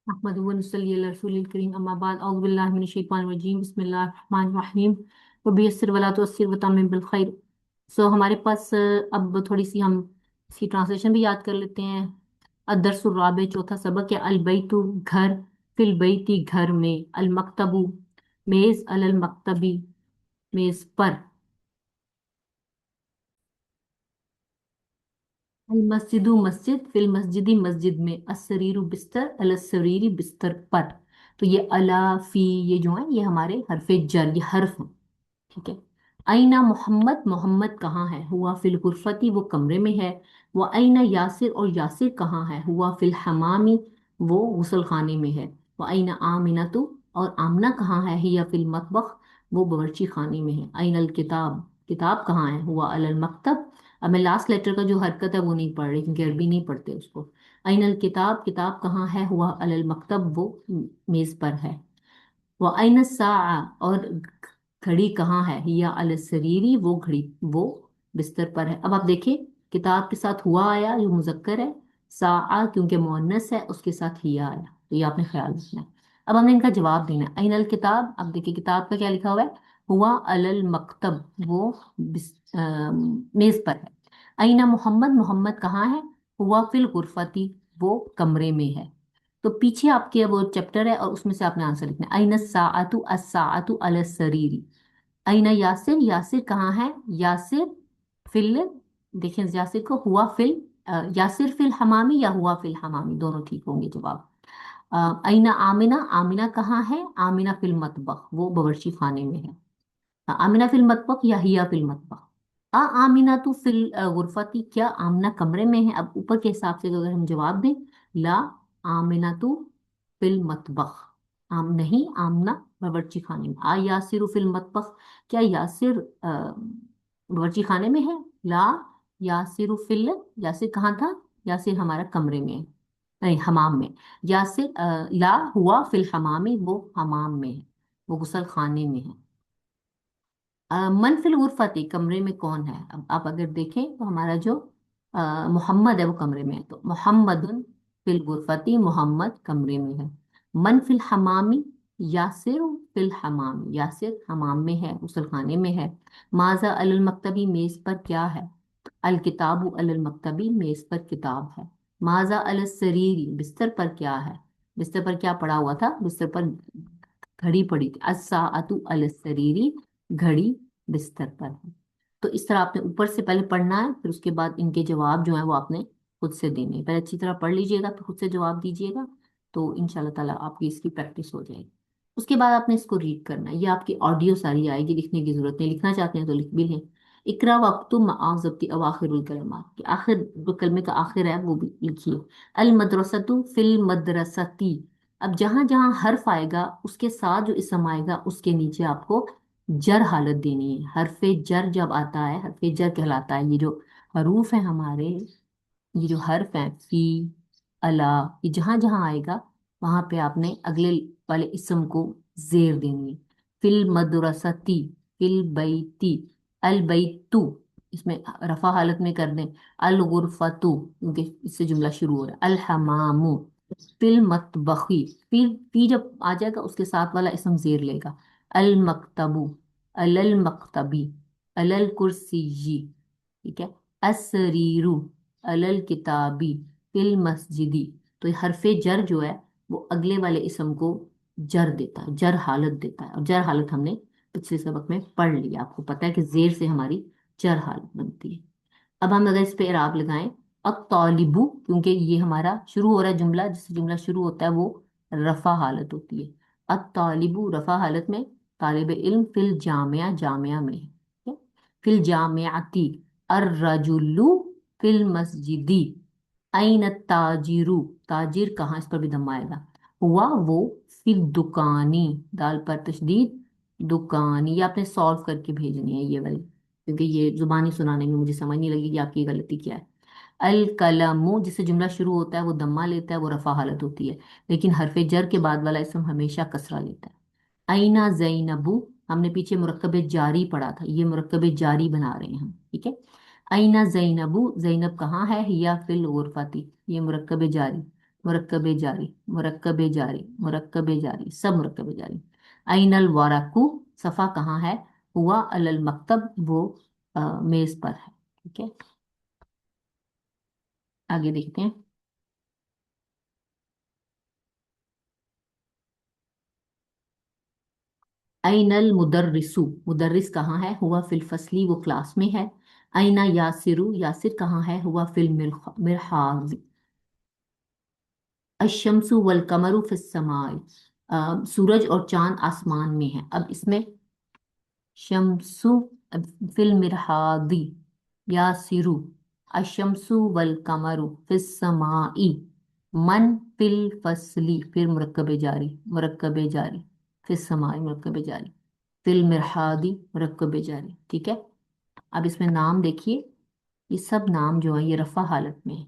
अहमदुहु व नसल्ली अला रसूलिल करीम अम्मा बाद औज़ु बिल्लाहि मिनश शैतानिर रजीम बिस्मिल्लाहिर रहमानिर रहीम व बियस्सिर वला तुअस्सिर व तम्मिम बिल खैर। हमारे पास अब थोड़ी सी हम इसकी ट्रांसलेशन भी याद कर लेते हैं। अदरसुर राबे चौथा सबक है। अल बैतु घर, फिल बैती घर में, अल मकतबु मेज, अलल मकतबी मेज पर, अल मस्जिदु मस्जिद, फिल मस्जिदी मस्जिद में, अस्सरीरु बिस्तर, अल सरीरी बिस्तर पर। तो ये अला फी, ये जो है ये हमारे हरफे जर, ये हर्फ हैं। ठीक है। आईना मोहम्मद, मोहम्मद कहाँ है? हुआ फिल गुरफती, वो कमरे में है। वो आईना यासिर, और यासिर कहाँ है? हुआ फिल हमामी, वो गुसल खाने में है। वो आईना आमिना तो, और आमना कहाँ है? हिया फिल मतबख, वो बावर्ची खाने में है। आईनल किताब, किताब कहाँ है? हुआ अलल मकतब। अब मैं लास्ट लेटर का जो हरकत है वो नहीं पढ़ रही क्योंकि अरबी नहीं पढ़ते उसको। आईनल किताब, किताब कहाँ है? हुआ अलल मकतब, वो मेज पर है। वो आईन सा, और घड़ी कहाँ है? या अल सरीरी, वो घड़ी वो बिस्तर पर है। अब आप देखिए, किताब के साथ हुआ आया जो मुजक्कर है, सा क्योंकि मुअन्नस है उसके साथ हिया आया, तो ये आपने ख्याल रखना है। अब हमने इनका जवाब देना है। अल किताब, अब देखिए किताब का क्या लिखा हुआ है? हुआ अलल मकतब, वो मेज पर है। अईना मोहम्मद, मोहम्मद कहाँ है? हुआ फिल गुरफती, वो कमरे में है। तो पीछे आपके वो चैप्टर है और उसमें से आपने आंसर लिखना है। अईन साअतु, अस्साअतु अल सरीरी। अईन यासिर, यासिर कहाँ है? यासिर फिल, देखें यासिर को, हुआ फिल यासिर फिल हमामी या हुआ फिल हमामी, दोनों ठीक होंगे जवाब। अईना आमिना, आमिना कहाँ है? आमिना फिल मतबख, वो बावर्ची खाने में है। आमिना फिल मतबख या हिया फिल मतबख। आमिना तू फिल गुरफती, क्या आमना कमरे में है? अब ऊपर के हिसाब से अगर हम जवाब दें, ला आमिना तू फिल मतबख, आम नहीं, आमना बावर्ची खाने में। यासिर फिल मतबख, क्या यासिर बावर्ची खाने में है? ला यासिर फिल, यासिर कहाँ था? यासिर हमारा कमरे में है, नहीं हमाम में। यासिर ला हुआ फिल हमामी, वो हमाम में है, वो गुसल खाने में है। मन फिल गुरफती, कमरे में कौन है? अब आप अगर देखें तो हमारा जो मोहम्मद है वो कमरे में है, तो मोहम्मदुन फिल गुरफती, मोहम्मद कमरे में है। मन फिल हमामी, यासिर फिल हमामी, यासिर हमाम में है, गुसलखाने में है। माजा अलल मकतबी, मेज पर क्या है? अल किताबु अलल मकतबी, मेज पर किताब है। माजा अल सरीरी, बिस्तर पर क्या है? बिस्तर पर क्या पड़ा हुआ था? बिस्तर पर घड़ी पड़ी थी। अस्साअतु अल सरीरी, घड़ी बिस्तर पर है। तो इस तरह आपने ऊपर से पहले पढ़ना है, फिर उसके बाद इनके जवाब जो है वो आपने खुद से देने हैं। पहले अच्छी तरह पढ़ लीजिएगा, फिर खुद से जवाब दीजिएगा, तो इंशाल्लाह ताला आपकी इसकी प्रैक्टिस हो जाएगी। उसके बाद आपने इसको रीड करना है। ये आपकी ऑडियो सारी आएगी, लिखने की जरूरत नहीं, लिखना चाहते हैं तो लिख भी लें। इकरा वक्तु माज़ब्ती अवाखिरुल कलमात, कि आखिर जो कलमे का आखिर है वो भी लिखिए। अल मदरसतु फिल मदरसती, अब जहां जहां हर्फ आएगा उसके साथ जो इसम आएगा उसके नीचे आपको जर हालत देनी है। हरफे जर जब आता है, हरफे जर कहलाता है। ये जो हरूफ है हमारे, ये जो हर्फ है फी, अला, ये जहां जहां आएगा वहां पे आपने अगले वाले इसम को जेर देनी है। फिल मदरसती, फिल बैती, अल बैतु, इसमें रफा हालत में कर दें। अल गुरफतु, क्योंकि इससे जुमला शुरू हो रहा है। अल हमामु, फिल मतबखी, फिर फी जब आ जाएगा उसके साथ वाला इसम जेर लेगा। अल मकतबु, अलल मकतबी, अलल कुर्सियी, ठीक है। असरीरु, अलल किताबी, फिल मस्जिदी। तो ये हरफे जर जो है वो अगले वाले इसम को जर देता है, जर हालत देता है। और जर हालत हमने पिछले सबक में पढ़ लिया, आपको पता है कि जेर से हमारी जर हालत बनती है। अब हम अगर इस पे इराब लगाएं, अब तालिबू, क्योंकि ये हमारा शुरू हो रहा है जुमला, जिससे जुमला शुरू होता है वो रफा हालत होती है। अब तालिबू रफा हालत में, तालिब इल्म फिल जामिया, जामिया में है, ठीक है? फिल जामियाती, अर्रजुलु फिल मस्जिदी, अइन ताजिरु, ताजिर कहाँ, इस पर भी दम आएगा। हुआ वो फिल दुकानी, दाल पर तशदीद, दुकानी। ये आपने सॉल्व करके भेजनी है ये वाली, क्योंकि ये जुबानी सुनाने में मुझे समझ नहीं लगी कि आपकी गलती क्या है। अल कलमु, जिससे जुमला शुरू होता है वो दम्मा लेता है, वो रफा हालत होती है, लेकिन हरफे जर के बाद वाला इसम हमेशा कसरा लेता है। आईना जैनबू, हमने पीछे मुरक्कब जारी पढ़ा था, ये मुरक्कब जारी बना रहे हैं हम, ठीक है। आईना जैनबू, जैनब कहाँ है? हिया फिल गुरफती, ये मुरक्कब जारी। मुरक्कब जारी, मुरक्कब जारी, मुरक्कब जारी, सब मुरक्कब जारी। अइनल वारकू, सफ़ा कहाँ है? हुआ अलल मकतब, वो मेज पर है। ठीक है, आगे देखते हैं। अइनल मुदर्रिसु, मुदर्रिस कहाँ है? हुआ फिल फसली, वो क्लास में है। अइना यासिरु, यासिर कहाँ है? हुआ फिल मिरहाज। अशम्सु वल कमरु फिस समाई, सूरज और चांद आसमान में है। अब इसमें शम्सु फिल मिरहादी, यासिरु, अशम्सु वल कमरु फिस समाई, मन फिल फसली, फिर मुरक्कब जारी, मुरक्कब जारी, फिस समाई, मुरक्कब जारी, फिल मिरहादी, मुरक्कब जारी। ठीक है, अब इसमें नाम देखिए, ये सब नाम जो है ये रफा हालत में है।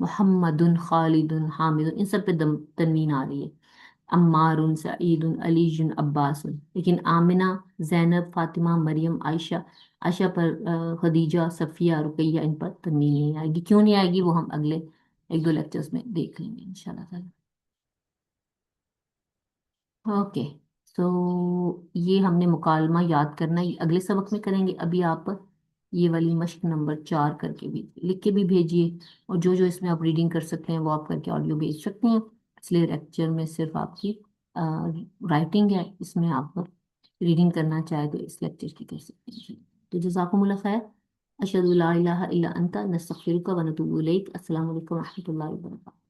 मोहम्मदुन, खालिदुन, हामिदुन, इन सब पे तनवीन आ रही है। अम्मारुन, सईदुन, अलीजुन, अब्बासुन। लेकिन आमिना, जैनब, फातिमा, मरियम, आयशा, आयशा पर खदीजा, सफ़िया, रुकैया, इन पर तनवीन नहीं आएगी। क्यों नहीं आएगी वो हम अगले एक दो लेक्चर्स में देख लेंगे इंशाल्लाह ताला। ओके, सो ये हमने मुकालमा याद करना, ये अगले सबक में करेंगे। अभी आप ये वाली मश्क नंबर 4 करके भी लिख के भी भेजिए, और जो जो इसमें आप रीडिंग कर सकते हैं वो आप करके ऑडियो भेज सकते हैं। इसलिए लेक्चर में सिर्फ आपकी राइटिंग है, इसमें आप रीडिंग करना चाहे तो इस लेक्चर की कर सकते हैं। तो जज़ाकुमुल्लाह खैर। अशहदु ला इलाहा इल्ला अंता, नस्तगफिरुका व नतूबु इलैक। अस्सलामु अलैकुम व रहमतुल्लाहि व बरकातहू।